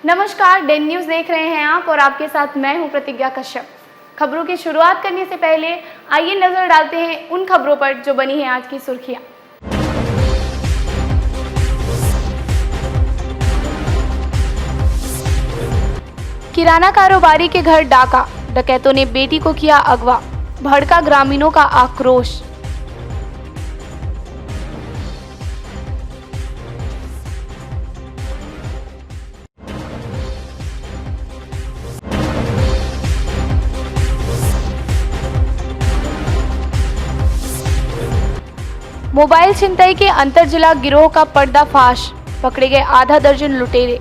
नमस्कार, Dane news देख रहे हैं आप और आपके साथ मैं हूं प्रतिज्ञा कश्यप। खबरों की शुरुआत करने से पहले आइए नजर डालते हैं उन खबरों पर जो बनी है आज की सुर्खियां। किराना कारोबारी के घर डाका, डकैतों ने बेटी को किया अगवा, भड़का ग्रामीणों का आक्रोश। मोबाइल छिनतई के अंतरजिला गिरोह का पर्दाफाश, पकड़े गए आधा दर्जन लुटेरे।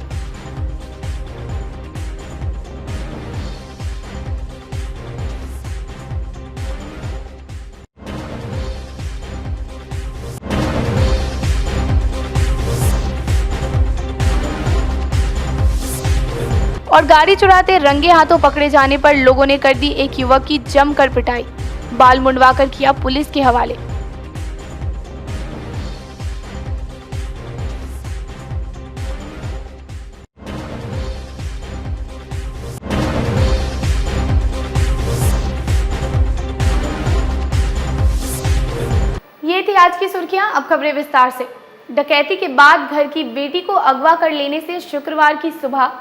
और गाड़ी चुराते रंगे हाथों पकड़े जाने पर लोगों ने कर दी एक युवक की जमकर पिटाई, बाल मुंडवाकर किया पुलिस के हवाले। ये थी आज की सुर्खियां। अब खबरें विस्तार से। डकैती के बाद घर की बेटी को अगवा कर लेने से शुक्रवार की सुबह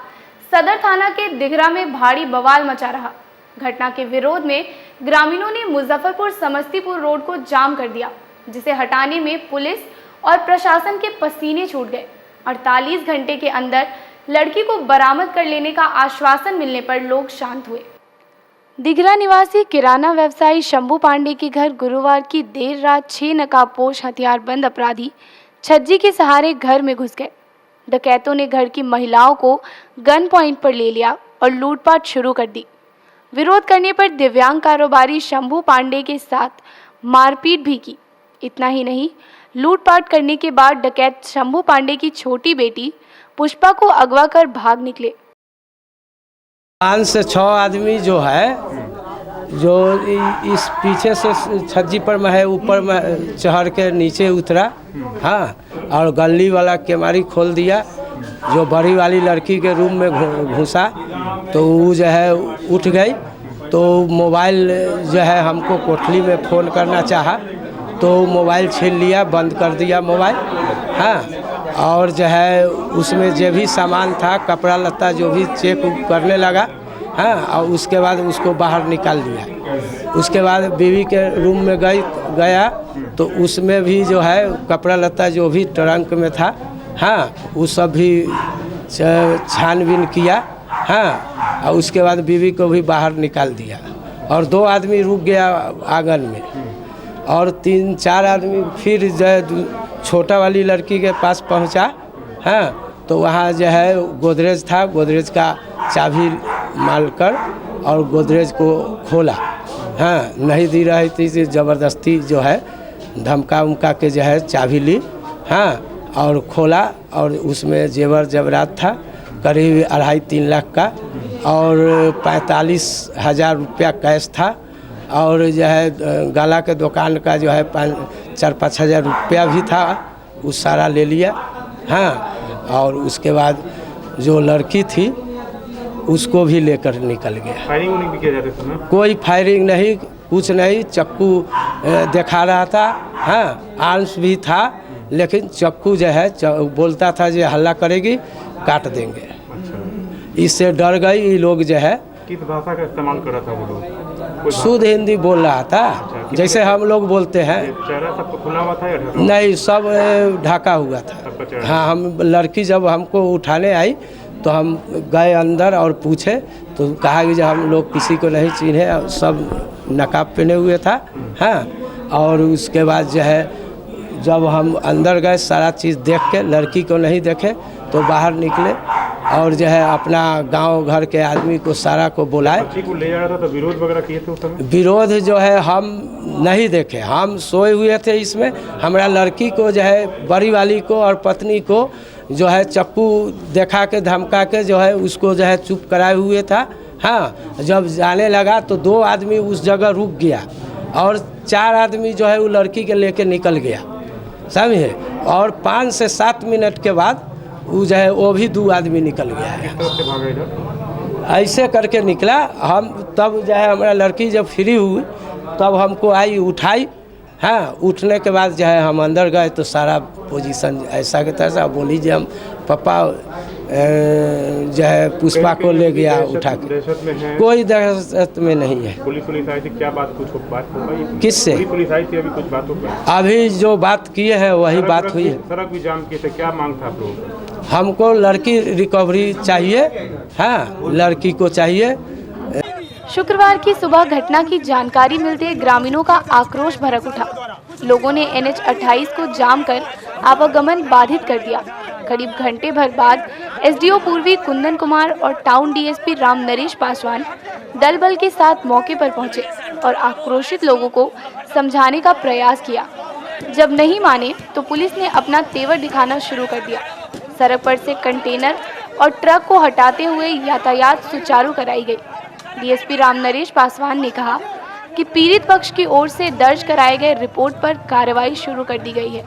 सदर थाना के दिघरा में भारी बवाल मचा रहा। घटना के विरोध में ग्रामीणों ने मुजफ्फरपुर समस्तीपुर रोड को जाम कर दिया, जिसे हटाने में पुलिस और प्रशासन के पसीने छूट गए। 48 घंटे के अंदर लड़की को बरामद कर लेने का आश्वासन मिलने पर लोग शांत हुए। दिघरा निवासी किराना व्यवसायी शंभू पांडे के घर गुरुवार की देर रात 6 नकाबपोश हथियारबंद अपराधी छज्जी के सहारे घर में घुस गए। डकैतों ने घर की महिलाओं को गन पॉइंट पर ले लिया और लूटपाट शुरू कर दी। विरोध करने पर दिव्यांग कारोबारी शंभू पांडे के साथ मारपीट भी की। इतना ही नहीं, लूटपाट करने के बाद डकैत शंभू पांडे की छोटी बेटी पुष्पा को अगवा कर भाग निकले। 5 से 6 आदमी जो है, जो इस पीछे से छज्जी पर में है, ऊपर में चढ़ के नीचे उतरा, हाँ, और गली वाला केमारी खोल दिया। जो बड़ी वाली लड़की के रूम में घुसा तो वो जो है उठ गई। तो मोबाइल जो है हमको कोठली में फ़ोन करना चाहा तो मोबाइल छीन लिया, बंद कर दिया मोबाइल, हाँ। और जो है उसमें जो भी सामान था, कपड़ा लत्ता जो भी चेक करने लगा, हाँ। और उसके बाद उसको बाहर निकाल दिया। उसके बाद बीवी के रूम में गया तो उसमें भी जो है कपड़ा लत्ता जो भी ट्रंक में था, हाँ, वो सब भी छानबीन किया, हाँ। और उसके बाद बीवी को भी बाहर निकाल दिया। और 2 आदमी रुक गया आंगन में, और 3-4 आदमी फिर जो है छोटा वाली लड़की के पास पहुंचा, हाँ। तो वहाँ जो है गोदरेज था, गोदरेज का चाबी मारकर और गोदरेज को खोला, हाँ। नहीं दी रही थी, ज़बरदस्ती जो है धमका उमका के जो है चाबी ली, हाँ। और खोला और उसमें जेवर जवरात था करीब 2.5-3 लाख का, और 45,000 रुपया कैश था। और जो है गाला के दुकान का जो है 4-5 हज़ार रुपया भी था, वो सारा ले लिया, हाँ। और उसके बाद जो लड़की थी उसको भी लेकर निकल गया। फायरिंग भी किया जाता था ना? कोई फायरिंग नहीं, कुछ नहीं। चक्कू दिखा रहा था, हाँ, आर्म्स भी था, लेकिन चक्कू जो है बोलता था जो हल्ला करेगी काट देंगे। अच्छा। इससे डर गई ये लोग। जो है किस भाषा का इस्तेमाल कर रहा था वो लोग? शुद्ध हिंदी बोल रहा था। अच्छा, जैसे हम लोग बोलते हैं। चेहरा सबको खुला हुआ था या ढका? नहीं, सब ढका हुआ था, हाँ। हम लड़की जब हमको उठाने आई तो हम गए अंदर और पूछे तो कहा कि जब हम लोग किसी को नहीं चिन्हे, सब नकाब पहने हुए था, हाँ। और उसके बाद जो है जब हम अंदर गए सारा चीज़ देख के, लड़की को नहीं देखे तो बाहर निकले और जो है अपना गांव घर के आदमी को सारा को बुलाए। बच्ची को ले जा रहा था तो विरोध वगैरह किए थे उस समय? विरोध जो है हम नहीं देखे, हम सोए हुए थे। इसमें हमारा लड़की को जो है बड़ी वाली को और पत्नी को जो है चक्कू देखा के धमका के जो है उसको जो है चुप कराए हुए था, हाँ। जब जाने लगा तो 2 आदमी उस जगह रुक गया और 4 आदमी जो है वो लड़की के लेके निकल गया, समझे। और 5 से 7 मिनट के बाद वो जो है वो भी 2 आदमी निकल गया है। तरफ से भागा इधर? ऐसे करके निकला हम, तब जो है हमारा लड़की जब फ्री हुई तब हमको आई उठाई। हाँ, उठने के बाद जो है हम अंदर गए तो सारा पोजीशन ऐसा के तैसा, बोली जो हम पापा जो है पुष्पा को ले गया उठा के। दहशत में है? कोई दहशत में नहीं है। पुलिस आई थी, क्या बात कुछ बात हो पाई? किससे? पुलिस आई थी, अभी कुछ बात हो पाई? अभी जो बात किए हैं वही बात हुई है। सड़क भी जाम किए थे, क्या मांग था आप लोगों? हमको लड़की रिकवरी चाहिए। हाँ, लड़की को चाहिए। शुक्रवार की सुबह घटना की जानकारी मिलते ग्रामीणों का आक्रोश भड़क उठा। लोगों ने NH 28 को जाम कर आवागमन बाधित कर दिया। करीब घंटे भर बाद SDO पूर्वी कुंदन कुमार और टाउन DSP राम नरेश पासवान दल बल के साथ मौके पर पहुंचे और आक्रोशित लोगों को समझाने का प्रयास किया। जब नहीं माने तो पुलिस ने अपना तेवर दिखाना शुरू कर दिया। सड़क पर से कंटेनर और ट्रक को हटाते हुए यातायात सुचारू कराई गई। DSP राम नरेश पासवान ने कहा कि पीड़ित पक्ष की ओर से दर्ज कराए गए रिपोर्ट पर कार्रवाई शुरू कर दी गई है।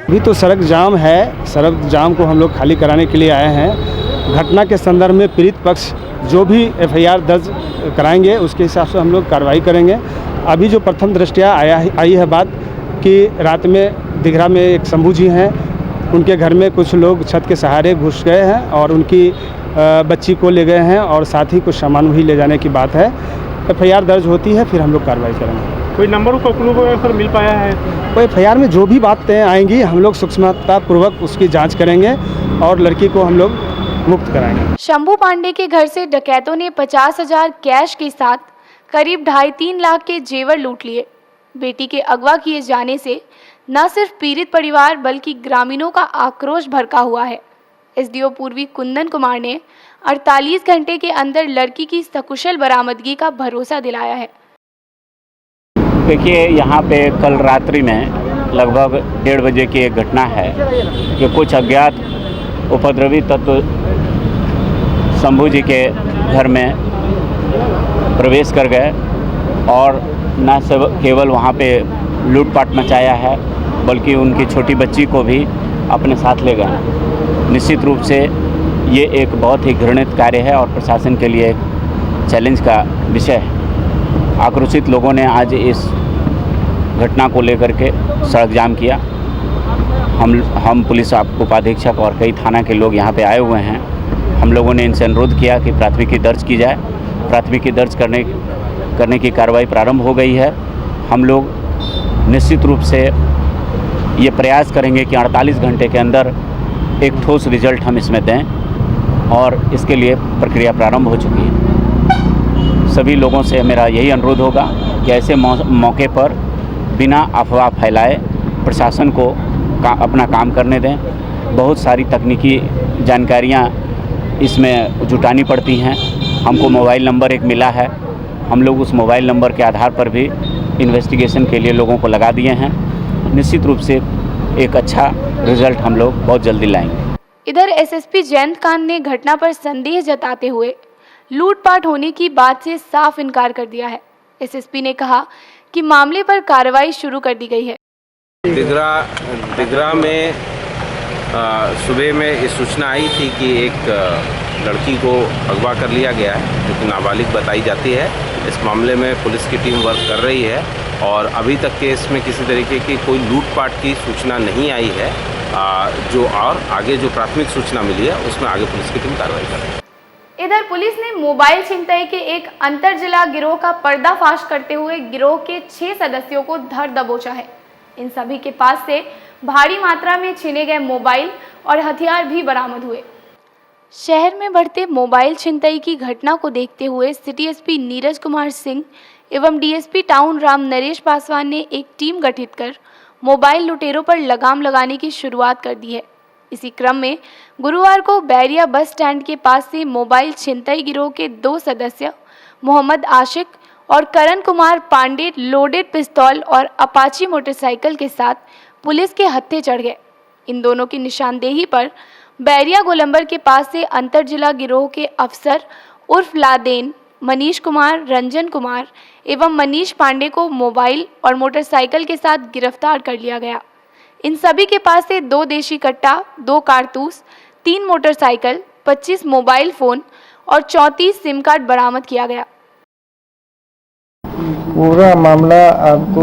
अभी तो सड़क जाम है, सड़क जाम को हम लोग खाली कराने के लिए आए हैं। घटना के संदर्भ में पीड़ित पक्ष जो भी FIR दर्ज कराएंगे उसके हिसाब से हम लोग कार्रवाई करेंगे। अभी जो प्रथम दृष्टया आई है बात कि रात में दिघरा में एक शंभू जी हैं, उनके घर में कुछ लोग छत के सहारे घुस गए हैं और उनकी बच्ची को ले गए हैं और साथ ही कुछ सामान भी ले जाने की बात है। FIR दर्ज होती है फिर हम लोग कार्रवाई करेंगे। कोई नंबर का क्लू सर मिल पाया है? कोई FIR में जो भी बातें आएंगी हम लोग सूक्ष्मतापूर्वक उसकी जांच करेंगे और लड़की को हम लोग मुक्त कराएंगे। शंभू पांडे के घर से डकैतों ने 50,000 कैश के साथ करीब 2.5-3 लाख के जेवर लूट लिए। बेटी के अगवा किए जाने से न सिर्फ पीड़ित परिवार बल्कि ग्रामीणों का आक्रोश भड़का हुआ है। SDO पूर्वी कुंदन कुमार ने 48 घंटे के अंदर लड़की की सकुशल बरामदगी का भरोसा दिलाया है। देखिए, यहाँ पे कल रात्रि में लगभग 1:30 बजे की एक घटना है कि कुछ अज्ञात उपद्रवी तत्व शंभू जी के घर में प्रवेश कर गए और न केवल वहाँ पे लूटपाट मचाया है बल्कि उनकी छोटी बच्ची को भी अपने साथ ले गए। निश्चित रूप से ये एक बहुत ही घृणित कार्य है और प्रशासन के लिए एक चैलेंज का विषय है। आक्रोशित लोगों ने आज इस घटना को लेकर के सड़क जाम किया। हम पुलिस उपाधीक्षक और कई थाना के लोग यहाँ पे आए हुए हैं। हम लोगों ने इनसे अनुरोध किया कि प्राथमिकी दर्ज की जाए। प्राथमिकी दर्ज करने की कार्रवाई प्रारंभ हो गई है। हम लोग निश्चित रूप से ये प्रयास करेंगे कि 48 घंटे के अंदर एक ठोस रिजल्ट हम इसमें दें और इसके लिए प्रक्रिया प्रारंभ हो चुकी है। सभी लोगों से मेरा यही अनुरोध होगा कि ऐसे मौके पर बिना अफवाह फैलाए प्रशासन को अपना काम करने दें। बहुत सारी तकनीकी जानकारियां इसमें जुटानी पड़ती हैं। हमको मोबाइल नंबर एक मिला है, हम लोग उस मोबाइल नंबर के आधार पर भी इन्वेस्टिगेशन के लिए लोगों को लगा दिए हैं। निश्चित रूप से एक अच्छा रिजल्ट हम लोग बहुत जल्दी लाएंगे। इधर SSP जयंतकांत ने घटना पर संदेह जताते हुए लूटपाट होने की बात से साफ इनकार कर दिया है। SSP ने कहा कि मामले पर कार्रवाई शुरू कर दी गई है। दिघरा में सुबह में ये सूचना आई थी कि एक लड़की को अगवा कर लिया गया है जो कि नाबालिग बताई जाती है। इस मामले में पुलिस की टीम वर्क कर रही है और अभी तक के इसमें किसी तरीके की कोई लूटपाट की सूचना नहीं आई है। जो और आगे जो प्राथमिक सूचना मिली है उसमें आगे पुलिस की टीम कार्रवाई कर रही है। इधर पुलिस ने मोबाइल छिनतई के एक अंतर जिला गिरोह का पर्दाफाश करते हुए गिरोह के 6 सदस्यों को धर दबोचा है। इन सभी के पास से भारी मात्रा में छीने गए मोबाइल और हथियार भी बरामद हुए। शहर में बढ़ते मोबाइल छिनतई की घटना को देखते हुए सिटी SP नीरज कुमार सिंह एवं DSP टाउन राम नरेश पासवान ने एक टीम गठित कर मोबाइल लुटेरों पर लगाम लगाने की शुरुआत कर दी है। इसी क्रम में गुरुवार को बैरिया बस स्टैंड के पास से मोबाइल छिनतई गिरोह के 2 सदस्य मोहम्मद आशिक और करण कुमार पांडे लोडेड पिस्तौल और अपाची मोटरसाइकिल के साथ पुलिस के हत्थे चढ़ गए। इन दोनों की निशानदेही पर बैरिया गोलंबर के पास से अंतर जिला गिरोह के अफसर उर्फ लादेन, मनीष कुमार, रंजन कुमार एवं मनीष पांडे को मोबाइल और मोटरसाइकिल के साथ गिरफ्तार कर लिया गया। इन सभी के पास से 2 देशी कट्टा, 2 कारतूस, 3 मोटरसाइकिल, 25 मोबाइल फ़ोन और 34 सिम कार्ड बरामद किया गया। पूरा मामला आपको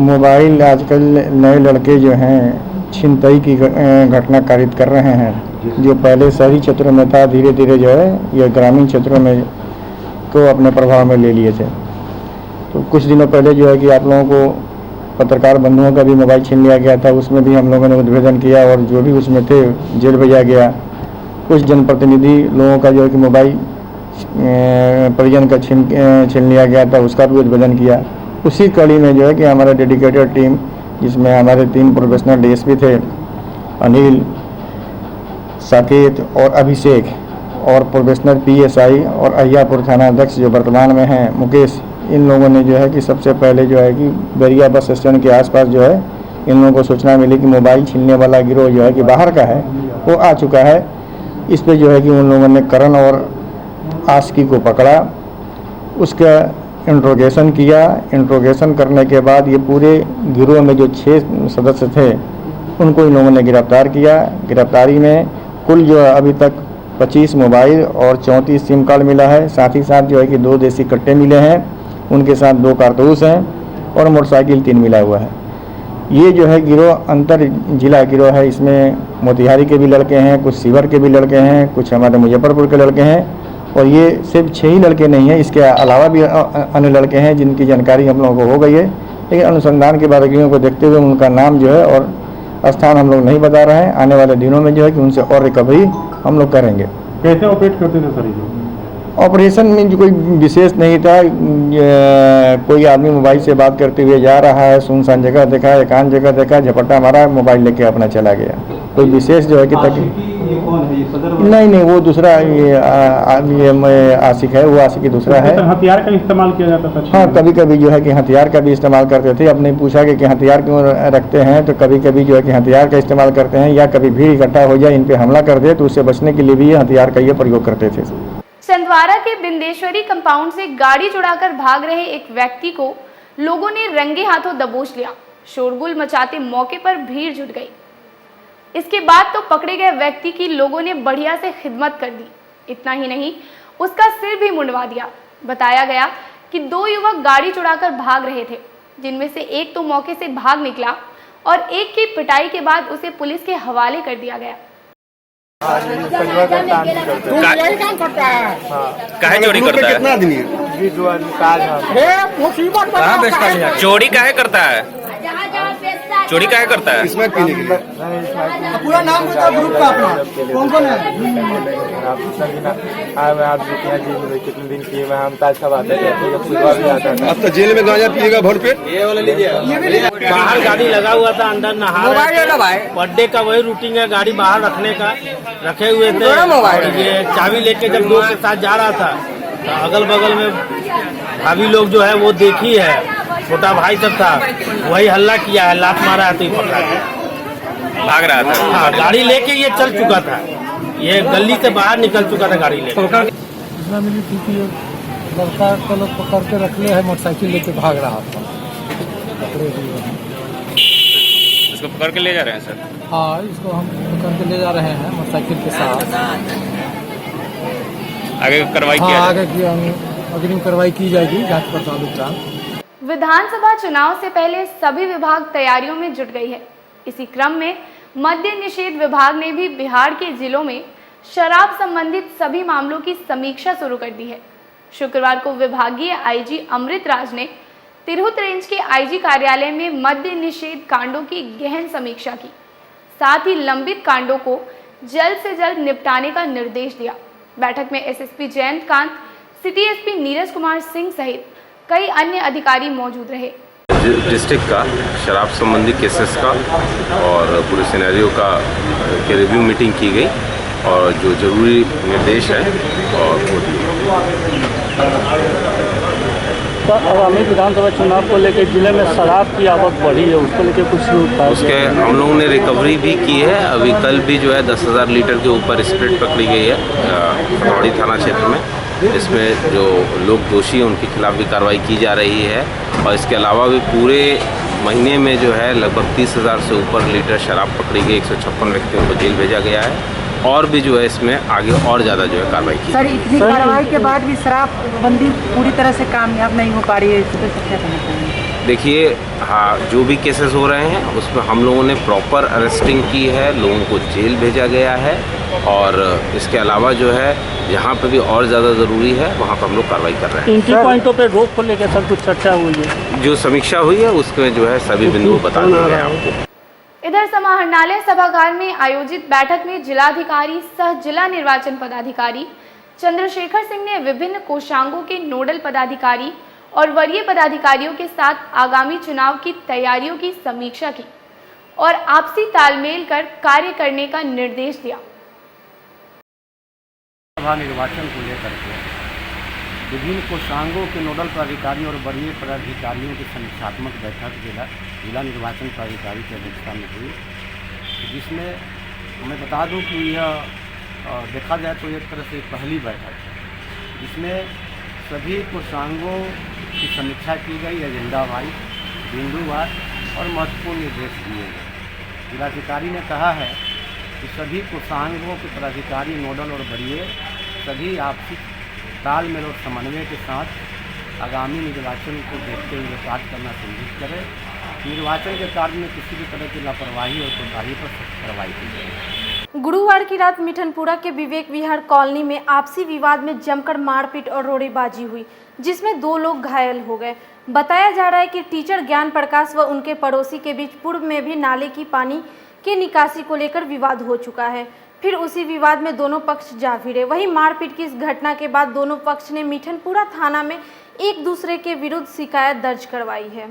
मोबाइल, आजकल नए लड़के जो हैं छिनतई की घटना कारित कर रहे हैं, जो पहले शहरी क्षेत्रों में था, धीरे धीरे जो है ये ग्रामीण क्षेत्रों में को अपने प्रभाव में ले लिए थे। तो कुछ दिनों पहले जो है कि आप लोगों को पत्रकार बंधुओं का भी मोबाइल छीन लिया गया था, उसमें भी हम लोगों ने उद्भेदन किया और जो भी उसमें थे जेल भेजा गया। कुछ जनप्रतिनिधि लोगों का जो है कि मोबाइल परिजन का छीन लिया गया था, उसका भी उद्भेदन किया। उसी कड़ी में जो है कि हमारा डेडिकेटेड टीम, जिसमें हमारे 3 प्रोफेशनल डीएसपी थे, अनिल, साकेत और अभिषेक, और प्रोफेशनल पीएसआई और अहियापुर थाना अध्यक्ष जो वर्तमान में हैं मुकेश, इन लोगों ने जो है कि सबसे पहले जो है कि बैरिया बस स्टैंड के आसपास जो है इन लोगों को सूचना मिली कि मोबाइल छीनने वाला गिरोह जो है कि बाहर का है, वो आ चुका है। इस पे जो है कि उन लोगों ने करण और आशिकी को पकड़ा, उसका इंट्रोगेशन किया। इंट्रोगेशन करने के बाद ये पूरे गिरोह में जो 6 सदस्य थे उनको इन लोगों ने गिरफ्तार किया। गिरफ्तारी में कुल जो अभी तक 25 मोबाइल और 34 सिम कार्ड मिला है। साथ ही साथ जो है कि 2 देसी कट्टे मिले हैं, उनके साथ 2 कारतूस हैं और मोटरसाइकिल 3 मिला हुआ है। ये जो है गिरोह अंतर जिला गिरोह है। इसमें मोतिहारी के भी लड़के हैं, कुछ सीवर के भी लड़के हैं, कुछ हमारे मुजफ्फरपुर के लड़के हैं, और ये सिर्फ 6 ही लड़के नहीं हैं, इसके अलावा भी अन्य लड़के हैं जिनकी जानकारी हम लोगों को हो गई है। लेकिन अनुसंधान की बारीकियों को देखते हुए उनका नाम जो है और स्थान हम लोग नहीं बता रहे हैं। आने वाले दिनों में जो है कि उनसे और रिकवरी हम लोग करेंगे। कैसे ऑपरेट करते थे सर ये? ऑपरेशन में जो कोई विशेष नहीं था, कोई आदमी मोबाइल से बात करते हुए जा रहा है, सुनसान जगह देखा, एकांत जगह देखा, झपट्टा मारा, मोबाइल लेके अपना चला गया। कोई विशेष जो है कि नहीं, वो दूसरा ये आशिक है, वो आशिक दूसरा है। हथियार का इस्तेमाल किया जाता था? हाँ, कभी कभी जो है कि हथियार का भी इस्तेमाल करते थे। अपने पूछा कि हथियार क्यों रखते हैं, तो कभी कभी जो है कि हथियार का इस्तेमाल करते हैं, या कभी भीड़ इकट्ठा हो जाए इन पे हमला कर दे, तो उससे बचने के लिए भी ये हथियार का ये प्रयोग करते थे। छिंदवाड़ा के बिंदेश्वरी कंपाउंड से गाड़ी चुराकर भाग रहे एक व्यक्ति को लोगों ने रंगे हाथों दबोच लिया। शोरगुल मचाते मौके पर भीड़ जुट गई। इसके बाद तो पकड़े गए व्यक्ति की लोगों ने बढ़िया से खिदमत कर दी। इतना ही नहीं, उसका सिर भी मुंडवा दिया। बताया गया कि 2 युवक गाड़ी चुराकर भाग रहे थे, जिनमें से एक तो मौके से भाग निकला और एक की पिटाई के बाद उसे पुलिस के हवाले कर दिया गया। काहे चोरी करता है? चोरी काहे करता है? चोरी काहे करता है? इसमें पीने के लिए पूरा नाम बताओ ग्रुप का अपना, कौन कौन है? कितने दिन किए मैं हम ताज सब आते थे, भी आता था। अब तो जेल में गांजा पिएगा भर पेट। ये वाला लीजिए। बाहर गाड़ी लगा हुआ था, अंदर नहा बर्थडे का वही रूटीन है, गाड़ी बाहर रखने का रखे हुए थे। ये चाबी लेके जब दोस्त के साथ जा रहा था तो अगल बगल में भाभी लोग जो है वो देखी है, छोटा भाई सब था, वही हल्ला किया है, लात मारा है तो पकड़ा गया। भाग रहा था? हाँ, गाड़ी लेके ये चल चुका था, ये गली से बाहर निकल चुका था गाड़ी लेके। मिली थी कि लड़का को लोग पकड़ के रख ले है, मोटरसाइकिल लेके भाग रहा था, पकड़े हुए हैं। इसको पकड़ के ले जा रहे हैं सर? हाँ, इसको हम पकड़ के ले जा रहे हैं मोटरसाइकिल के साथ। आगे कार्रवाई किया आगे की अग्रिम कार्रवाई की जाएगी, जांच पड़ताल उपरांत। विधानसभा चुनाव से पहले सभी विभाग तैयारियों में जुट गई है। इसी क्रम में मद्य निषेध विभाग ने भी बिहार के जिलों में शराब संबंधित सभी मामलों की समीक्षा शुरू कर दी है। शुक्रवार को विभागीय आईजी अमृत राज ने तिरहुत रेंज के आईजी कार्यालय में मद्य निषेध कांडों की गहन समीक्षा की। साथ ही लंबित कांडों को जल्द से जल्द निपटाने का निर्देश दिया। बैठक में SSP Jayant Kant, city SP Neeraj Kumar Singh सहित कई अन्य अधिकारी मौजूद रहे। डिस्ट्रिक्ट का शराब संबंधी केसेस का और पूरे सिनेरियो का के रिव्यू मीटिंग की गई और जो जरूरी निर्देश है और वो दिए। आगामी विधानसभा चुनाव को लेकर जिले में शराब की आवक बढ़ी है, उसको लेकर कुछ उसके हम लोगों ने रिकवरी भी की है। अभी कल भी जो है 10,000 लीटर के ऊपर स्प्रिट पकड़ी गई है खतौड़ी थाना क्षेत्र में। इसमें जो लोग दोषी हैं उनके खिलाफ भी कार्रवाई की जा रही है और इसके अलावा भी पूरे महीने में जो है लगभग 30,000 से ऊपर लीटर शराब पकड़ी गई, 156 व्यक्तियों को जेल भेजा गया है और भी जो है इसमें आगे और ज़्यादा जो है कार्रवाई की। सर, इतनी कार्रवाई के बाद भी शराबबंदी पूरी तरह से कामयाब नहीं हो पा रही है, इस पर क्या कहना चाहेंगे? देखिए, हाँ, जो भी केसेस हो रहे हैं उसमें हम लोगों ने प्रॉपर अरेस्टिंग की है, लोगों को जेल भेजा गया है और इसके अलावा जो है जहाँ पे भी और ज़्यादा ज़रूरी है वहाँ पर हम लोग कार्रवाई कर रहे हैं। एंट्री पॉइंटों पे रोक को लेकर सर कुछ चर्चा हुई है? जो समीक्षा हुई है उसमें जो है सभी बिंदु बता दिए गए आपको। इधर समाहरणालय सभागार में आयोजित बैठक में जिलाधिकारी सह जिला निर्वाचन पदाधिकारी चंद्रशेखर सिंह ने विभिन्न कोषांगों के नोडल पदाधिकारी और वरीय पदाधिकारियों के साथ आगामी चुनाव की तैयारियों की समीक्षा की और आपसी तालमेल कर कार्य करने का निर्देश दिया। सभा निर्वाचन को लेकर के विभिन्न कोषांगों के नोडल पदाधिकारी और वरीय पदाधिकारियों की समीक्षात्मक बैठक जिला निर्वाचन पदाधिकारी की अध्यक्षता में हुई, जिसमें मैं बता दूं कि यह देखा जाए तो एक तरह से पहली बैठक है जिसमें सभी कोषांगों की समीक्षा की गई, एजेंडा वाइज, बिंदुवार और महत्वपूर्ण निर्देश दिए गए। जिलाधिकारी ने कहा है कि सभी कोषांगों के पदाधिकारी, नोडल और वरीय सभी आपसी तालमेल और समन्वय के साथ आगामी निर्वाचन को देखते हुए कार्य करना सुनिश्चित करें। निर्वाचन के कार्य में किसी भी तरह की लापरवाही और कोताही पर सख्त कार्रवाई की जाए। गुरुवार की रात मिठनपुरा के विवेक विहार कॉलोनी में आपसी विवाद में जमकर मारपीट और रोड़ेबाजी हुई, जिसमें 2 लोग घायल हो गए। बताया जा रहा है कि टीचर ज्ञान प्रकाश व उनके पड़ोसी के बीच पूर्व में भी नाले की पानी के निकासी को लेकर विवाद हो चुका है। फिर उसी विवाद में दोनों पक्ष जा भिड़े। वहीं मारपीट की इस घटना के बाद दोनों पक्ष ने मिठनपुरा थाना में एक दूसरे के विरुद्ध शिकायत दर्ज करवाई है।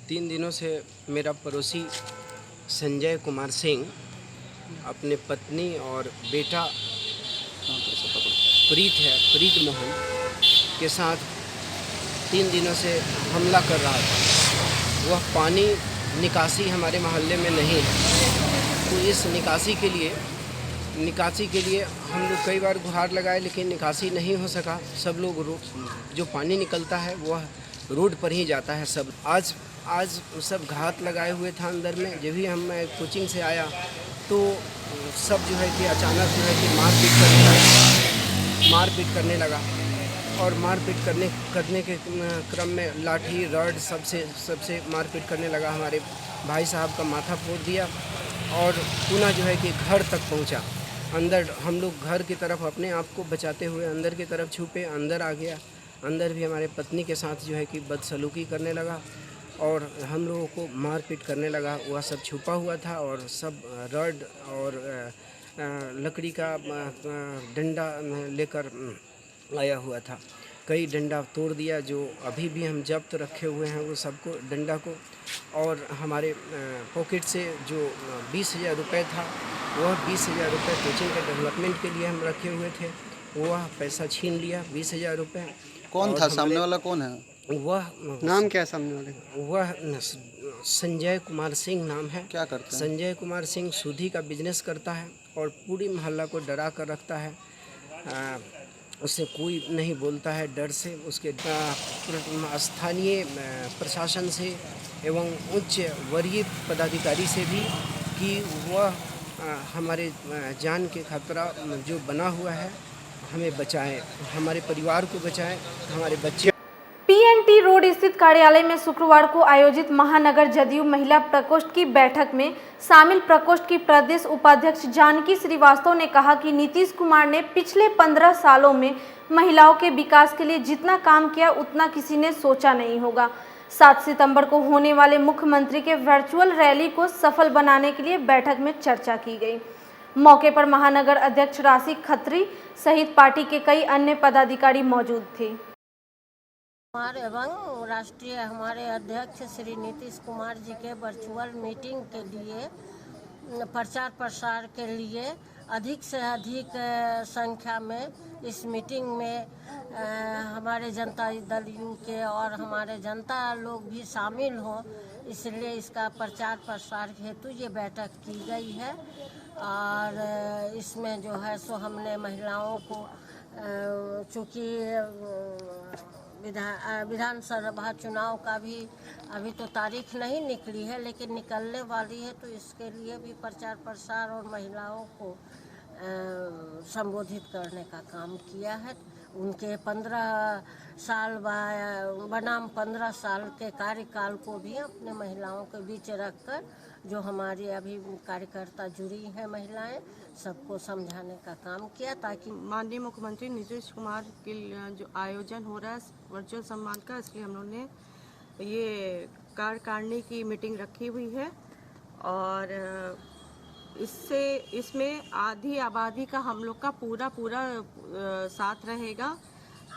3 दिनों से मेरा पड़ोसी संजय कुमार सिंह अपने पत्नी और बेटा प्रीत मोहन के साथ 3 दिनों से हमला कर रहा था। वह पानी निकासी हमारे मोहल्ले में नहीं है, तो इस निकासी के लिए हम लोग कई बार गुहार लगाए लेकिन निकासी नहीं हो सका। सब लोग जो पानी निकलता है वह रोड पर ही जाता है। सब आज सब घात लगाए हुए था अंदर में। जब भी हम कोचिंग से आया तो सब जो है कि अचानक जो है कि मारपीट करने लगा और मारपीट करने के क्रम में लाठी रॉड सबसे मारपीट करने लगा। हमारे भाई साहब का माथा फोड़ दिया और पुनः जो है कि घर तक पहुंचा। अंदर हम लोग घर की तरफ अपने आप को बचाते हुए अंदर की तरफ छुपे, अंदर आ गया। अंदर भी हमारे पत्नी के साथ जो है कि बदसलूकी करने लगा और हम लोगों को मारपीट करने लगा। वह सब छुपा हुआ था और सब रॉड और लकड़ी का डंडा लेकर आया हुआ था। कई डंडा तोड़ दिया, जो अभी भी हम जब्त रखे हुए हैं वो सबको डंडा को। और हमारे पॉकेट से जो 20,000 रुपये था, वह 20,000 रुपये कोचिंग के डेवलपमेंट के लिए हम रखे हुए थे, वह पैसा छीन लिया 20,000 रुपये। कौन था सामने वाला? कौन है वह? नाम क्या है सामने वाले? वह संजय कुमार सिंह नाम है। क्या करता है? संजय कुमार सिंह सूदी का बिजनेस करता है और पूरी मोहल्ला को डरा कर रखता है। उससे कोई नहीं बोलता है डर से। उसके स्थानीय प्रशासन से एवं उच्च वरीय पदाधिकारी से भी कि वह हमारे जान के खतरा जो बना हुआ है हमें बचाएं, हमारे परिवार को बचाएं, हमारे बच्चे। पीएनटी रोड स्थित कार्यालय में शुक्रवार को आयोजित महानगर जदयू महिला प्रकोष्ठ की बैठक में शामिल प्रकोष्ठ की प्रदेश उपाध्यक्ष जानकी श्रीवास्तव ने कहा कि नीतीश कुमार ने पिछले 15 सालों में महिलाओं के विकास के लिए जितना काम किया उतना किसी ने सोचा नहीं होगा। 7 सितंबर को होने वाले मुख्यमंत्री के वर्चुअल रैली को सफल बनाने के लिए बैठक में चर्चा की गई। मौके पर महानगर अध्यक्ष राशि खत्री सहित पार्टी के कई अन्य पदाधिकारी मौजूद थे। एवं राष्ट्रीय हमारे अध्यक्ष श्री नीतीश कुमार जी के वर्चुअल मीटिंग के लिए प्रचार प्रसार के लिए अधिक से अधिक संख्या में इस मीटिंग में हमारे जनता दल यू के और हमारे जनता लोग भी शामिल हों, इसलिए इसका प्रचार प्रसार हेतु ये बैठक की गई है। और इसमें जो है सो हमने महिलाओं को चूँकि विधानसभा चुनाव का भी अभी तो तारीख नहीं निकली है, लेकिन निकलने वाली है, तो इसके लिए भी प्रचार प्रसार और महिलाओं को संबोधित करने का काम किया है। उनके 15 साल बनाम 15 साल के कार्यकाल को भी अपने महिलाओं के बीच रखकर, जो हमारी अभी कार्यकर्ता जुड़ी हैं महिलाएं, सबको समझाने का काम किया, ताकि माननीय मुख्यमंत्री नीतीश कुमार के जो आयोजन हो रहा है वर्चुअल सम्मान का, इसलिए हम लोगों ने ये कार्यकारिणी की मीटिंग रखी हुई है और इसमें आधी आबादी का हम लोग का पूरा साथ रहेगा।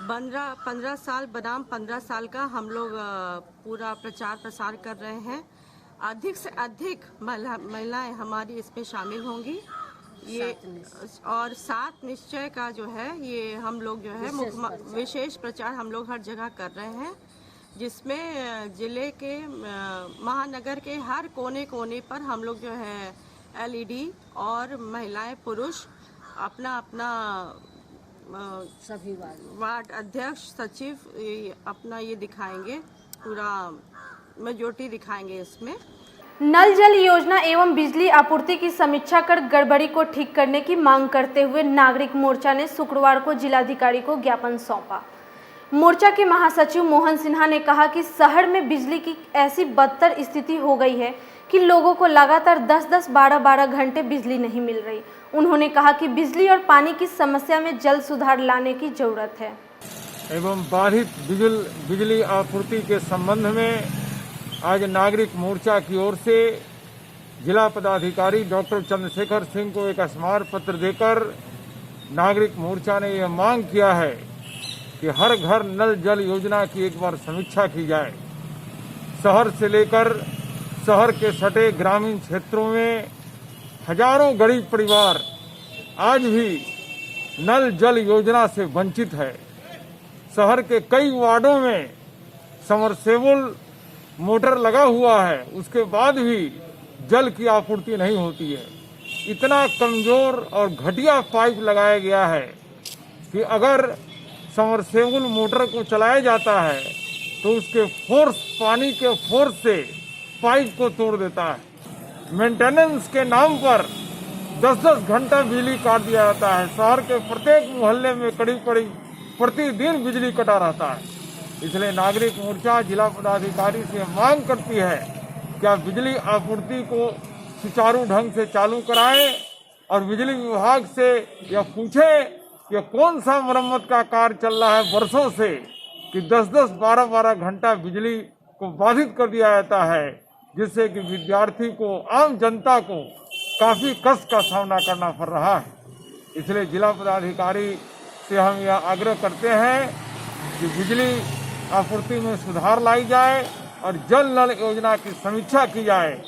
15 साल बनाम 15 साल का हम लोग पूरा प्रचार प्रसार कर रहे हैं। अधिक से अधिक महिलाएं हमारी इसमें शामिल होंगी। ये और 7 निश्चय का जो है ये हम लोग जो है विशेष प्रचार हम लोग हर जगह कर रहे हैं, जिसमें जिले के महानगर के हर कोने कोने पर हम लोग जो है LED और महिलाएं पुरुष अपना सभी वार्ड अध्यक्ष सचिव अपना ये दिखाएंगे, पूरा मेजोरिटी दिखाएंगे इसमें। नल जल योजना एवं बिजली आपूर्ति की समीक्षा कर गड़बड़ी को ठीक करने की मांग करते हुए नागरिक मोर्चा ने शुक्रवार को जिलाधिकारी को ज्ञापन सौंपा। मोर्चा के महासचिव मोहन सिन्हा ने कहा कि शहर में बिजली की ऐसी बदतर स्थिति हो गई है कि लोगों को लगातार 10-10, 12-12 घंटे बिजली नहीं मिल रही। उन्होंने कहा कि बिजली और पानी की समस्या में जल्द सुधार लाने की जरूरत है। एवं बाधित बिजली आपूर्ति के संबंध में आज नागरिक मोर्चा की ओर से जिला पदाधिकारी डॉक्टर चंद्रशेखर सिंह को एक स्मारक पत्र देकर नागरिक मोर्चा ने यह मांग किया है कि हर घर नल जल योजना की एक बार समीक्षा की जाए। शहर से लेकर शहर के सटे ग्रामीण क्षेत्रों में हजारों गरीब परिवार आज भी नल जल योजना से वंचित है। शहर के कई वार्डों में समरसेबल मोटर लगा हुआ है, उसके बाद भी जल की आपूर्ति नहीं होती है। इतना कमजोर और घटिया पाइप लगाया गया है कि अगर समरसेबल मोटर को चलाया जाता है तो उसके पानी के फोर्स से पाइप को तोड़ देता है। मेंटेनेंस के नाम पर 10-10 घंटा बिजली काट दिया जाता है। शहर के प्रत्येक मोहल्ले में करीब प्रतिदिन बिजली कटा रहता है। इसलिए नागरिक मोर्चा जिला पदाधिकारी से मांग करती है कि आप बिजली आपूर्ति को सुचारू ढंग से चालू कराएं और बिजली विभाग से यह पूछे कि कौन सा मरम्मत का कार्य चल रहा है वर्षों से कि 10-10, 12-12 घंटा बिजली को बाधित कर दिया जाता है, जिससे कि विद्यार्थी को, आम जनता को काफी कष्ट का सामना करना पड़ रहा है। इसलिए जिला पदाधिकारी से हम यह आग्रह करते हैं कि बिजली आपूर्ति में सुधार लाई जाए और जल नल योजना की समीक्षा की जाए।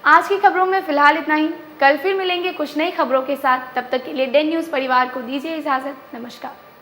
आज की खबरों में फिलहाल इतना ही। कल फिर मिलेंगे कुछ नई खबरों के साथ। तब तक के लिए डेन न्यूज़ परिवार को दीजिए इजाजत। नमस्कार।